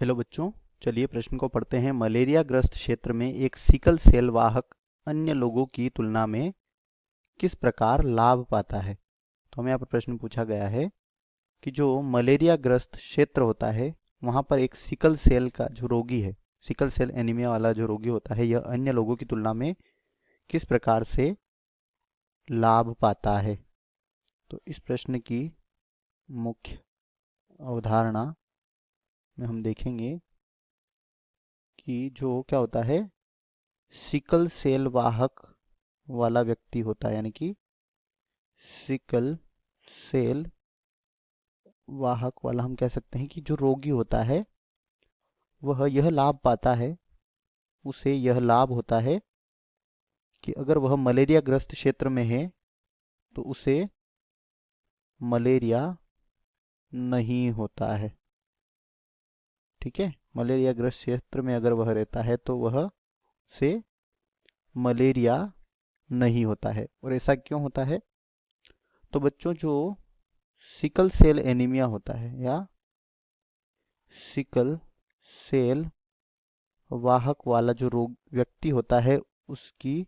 Hello बच्चों, चलिए प्रश्न को पढ़ते हैं। मलेरिया ग्रस्त क्षेत्र में एक सिकल सेल वाहक अन्य लोगों की तुलना में किस प्रकार लाभ पाता है। तो हमें यहाँ पर प्रश्न पूछा गया है कि जो मलेरिया ग्रस्त क्षेत्र होता है वहाँ पर एक सिकल सेल का जो रोगी है, सिकल सेल एनीमिया वाला जो रोगी होता है, यह अन्य लोगों की तुलना में किस प्रकार से लाभ पाता है। तो इस प्रश्न की मुख्य अवधारणा में हम देखेंगे कि जो क्या होता है, सिकल सेल वाहक वाला व्यक्ति होता है, यानी कि सिकल सेल वाहक वाला हम कह सकते हैं कि जो रोगी होता है वह यह लाभ पाता है, उसे यह लाभ होता है कि अगर वह मलेरिया ग्रस्त क्षेत्र में है तो उसे मलेरिया नहीं होता है। ठीक है, मलेरिया ग्रस्त क्षेत्र में अगर वह रहता है तो वह से मलेरिया नहीं होता है। और ऐसा क्यों होता है? तो बच्चों, जो सिकल सेल एनीमिया होता है या सिकल सेल वाहक वाला जो रोग व्यक्ति होता है, उसकी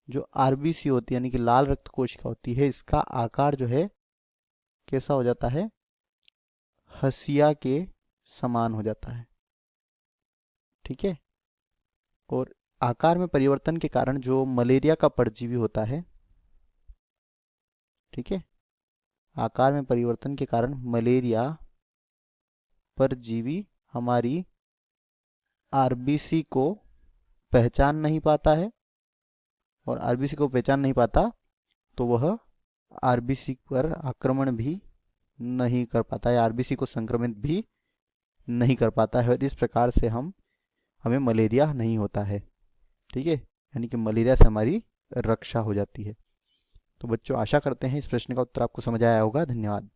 जो आरबीसी होती है यानी कि लाल रक्त कोशिका होती है, इसका आकार जो है कैसा हो जाता है? हंसिया के समान हो जाता है। ठीक है, और आकार में परिवर्तन के कारण जो मलेरिया का परजीवी होता है, ठीक है, आकार में परिवर्तन के कारण मलेरिया परजीवी हमारी आरबीसी को पहचान नहीं पाता है, और आरबीसी को पहचान नहीं पाता तो वह आरबीसी पर आक्रमण भी नहीं कर पाता है, आरबीसी को संक्रमित भी नहीं कर पाता है, और इस प्रकार से हमें मलेरिया नहीं होता है। ठीक है, यानी कि मलेरिया से हमारी रक्षा हो जाती है। तो बच्चों, आशा करते हैं इस प्रश्न का उत्तर आपको समझ आया होगा। धन्यवाद।